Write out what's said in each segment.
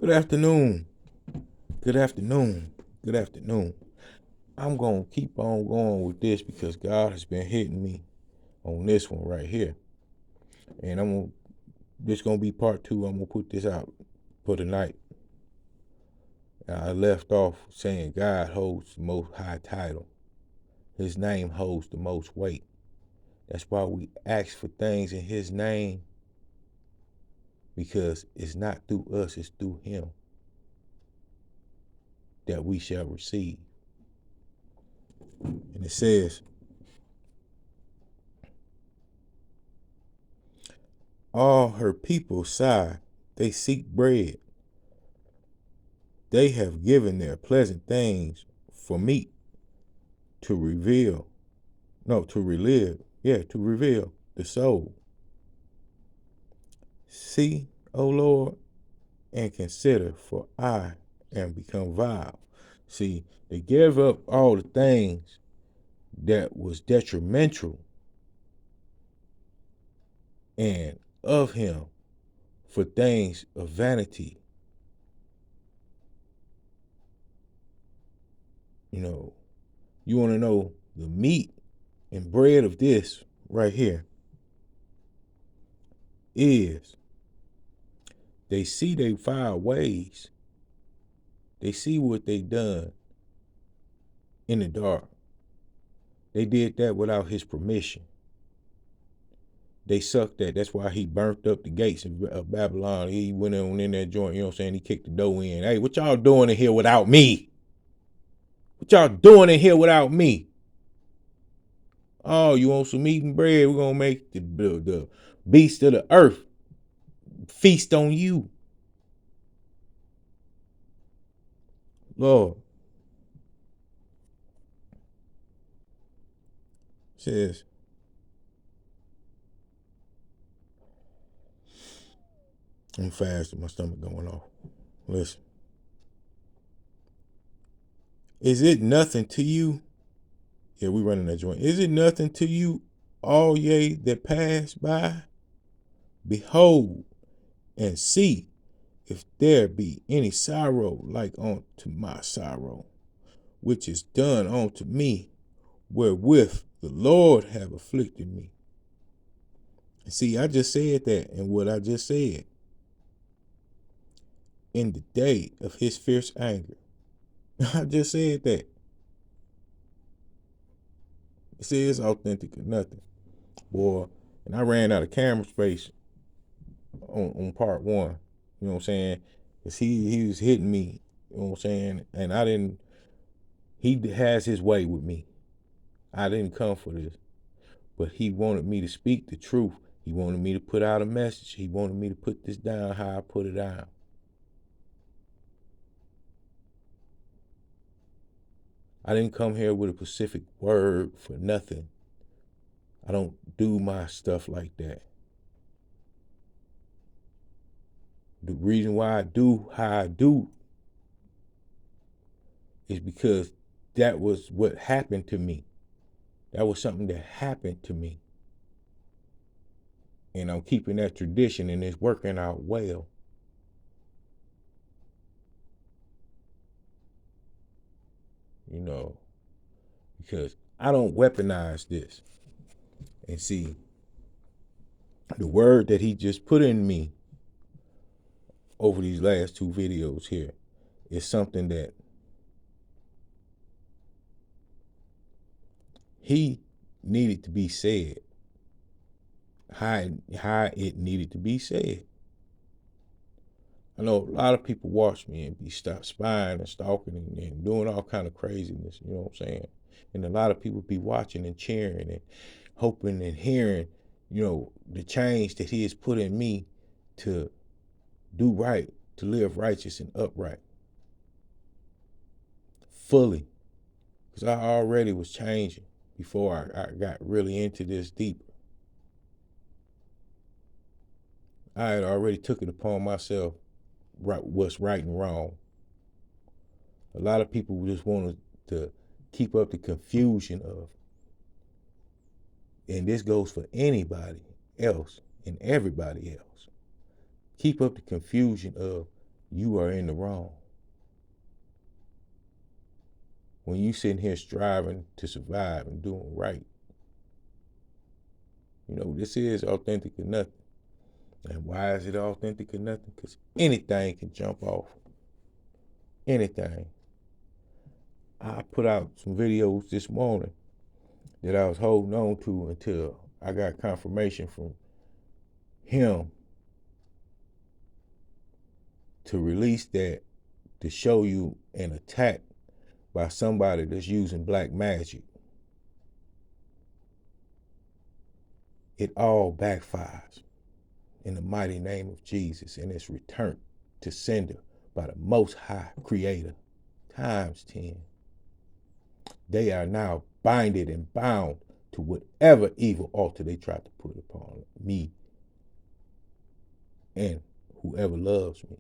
Good afternoon. Good afternoon. Good afternoon. I'm going to keep on going with this because God has been hitting me on this one right here. And this going to be part two. I'm going to put this out for tonight. I left off saying God holds the most high title. His name holds the most weight. That's why we ask for things in his name, because it's not through us, it's through him that we shall receive. And it says, all her people sigh, they seek bread. They have given their pleasant things for meat to reveal, no, to relive, to reveal the soul. See, O Lord, and consider, for I am become vile. See, they gave up all the things that was detrimental and of him for things of vanity. You want to know the meat and bread of this right here is they see their foul ways. They see what they done in the dark. They did that without his permission. They sucked that. That's why he burnt up the gates of Babylon. He went on in that joint, you know what I'm saying? He kicked the door in. Hey, what y'all doing in here without me? What y'all doing in here without me? Oh, you want some meat and bread? We're going to make the beast of the earth feast on you. Lord says, I'm fast with my stomach going off. Listen. Is it nothing to you? Yeah, we running that joint. Is it nothing to you, all ye that pass by? Behold and see if there be any sorrow like unto my sorrow, which is done unto me, wherewith the Lord have afflicted me. And see, I just said that, and what I just said, in the day of his fierce anger, I just said that. It says authentic or nothing. Boy, and I ran out of camera space on part one. You know what I'm saying? Because he was hitting me, you know what I'm saying? And I didn't, he has his way with me. I didn't come for this. But he wanted me to speak the truth. He wanted me to put out a message. He wanted me to put this down how I put it down. I didn't come here with a specific word for nothing. I don't do my stuff like that. The reason why I do how I do is because that was what happened to me. That was something that happened to me. And I'm keeping that tradition, and it's working out well. Because I don't weaponize this. And see, the word that he just put in me over these last two videos here is something that he needed to be said. How it needed to be said. I know a lot of people watch me and be spying and stalking and doing all kind of craziness, you know what I'm saying? And a lot of people be watching and cheering and hoping and hearing, the change that he has put in me to do right, to live righteous and upright. Fully. Because I already was changing before I got really into this deeper. I had already took it upon myself what's right and wrong. A lot of people just wanted to keep up the confusion of, and this goes for anybody else and everybody else, keep up the confusion of you are in the wrong. When you sitting here striving to survive and doing right, this is authentic or nothing. And why is it authentic or nothing? Because anything can jump off. Anything. I put out some videos this morning that I was holding on to until I got confirmation from him to release that, to show you an attack by somebody that's using black magic. It all backfires in the mighty name of Jesus, and it's returned to sender by the Most High Creator times 10. They are now binded and bound to whatever evil altar they try to put upon me and whoever loves me.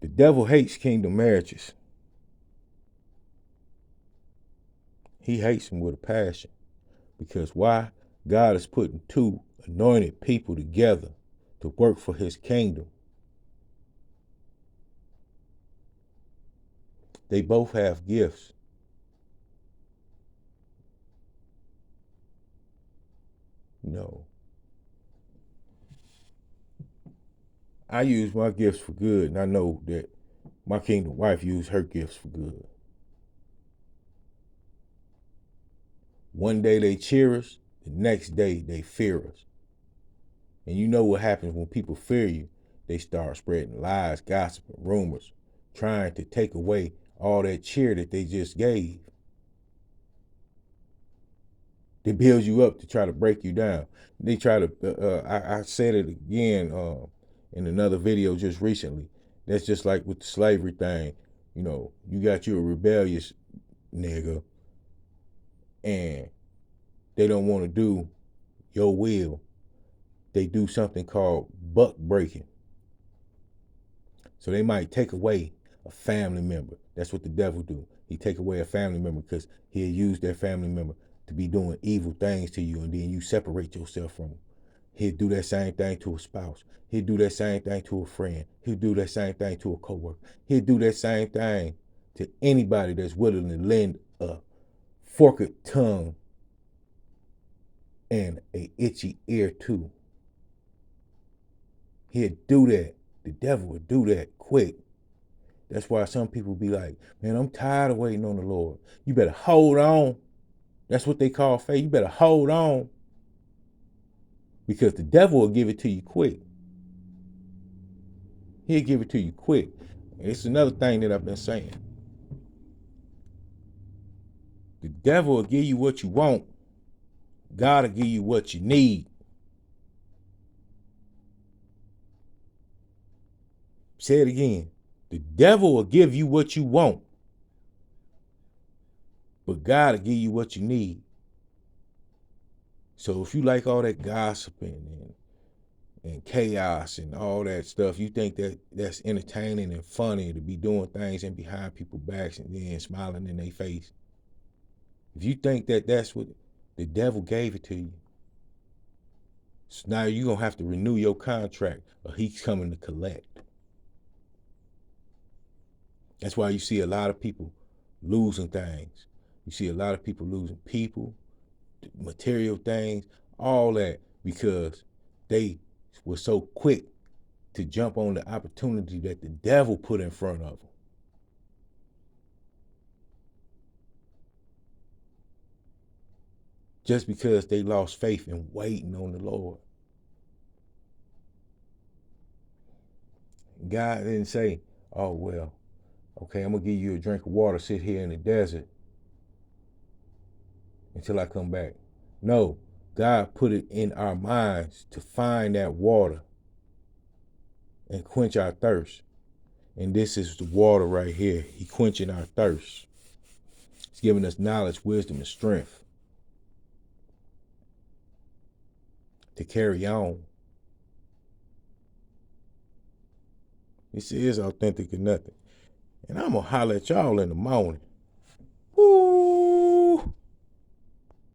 The devil hates kingdom marriages. He hates them with a passion. Because why? God is putting two anointed people together to work for his kingdom. They both have gifts. I use my gifts for good, and I know that my kingdom wife used her gifts for good. One day they cheer us, the next day they fear us. And you know what happens when people fear you? They start spreading lies, gossip, and rumors, trying to take away all that cheer that they just gave. They build you up to try to break you down. They try to, I said it again in another video just recently. That's just like with the slavery thing. You got you a rebellious nigga, and they don't want to do your will. They do something called buck breaking. So they might take away a family member. That's what the devil do. He take away a family member because he'll use that family member to be doing evil things to you, and then you separate yourself from him. He'll do that same thing to a spouse. He'll do that same thing to a friend. He'll do that same thing to a coworker. He'll do that same thing to anybody that's willing to lend a forked tongue and a itchy ear too. He'll do that. The devil will do that quick. That's why some people be like, man, I'm tired of waiting on the Lord. You better hold on. That's what they call faith. You better hold on. Because the devil will give it to you quick. He'll give it to you quick. And it's another thing that I've been saying. The devil will give you what you want. God will give you what you need. Say it again. The devil will give you what you want. But God will give you what you need. So if you like all that gossiping and chaos and all that stuff, you think that that's entertaining and funny to be doing things in behind people's backs and then smiling in their face. If you think that that's what the devil gave it to you, so now you're going to have to renew your contract or he's coming to collect. That's why you see a lot of people losing things. You see a lot of people losing people, material things, all that because they were so quick to jump on the opportunity that the devil put in front of them. Just because they lost faith in waiting on the Lord. God didn't say, oh, well, okay, I'm going to give you a drink of water, sit here in the desert until I come back. No, God put it in our minds to find that water and quench our thirst. And this is the water right here. He quenching our thirst. He's giving us knowledge, wisdom, and strength to carry on. This is authentic or nothing. And I'm going to holler at y'all in the morning. Woo!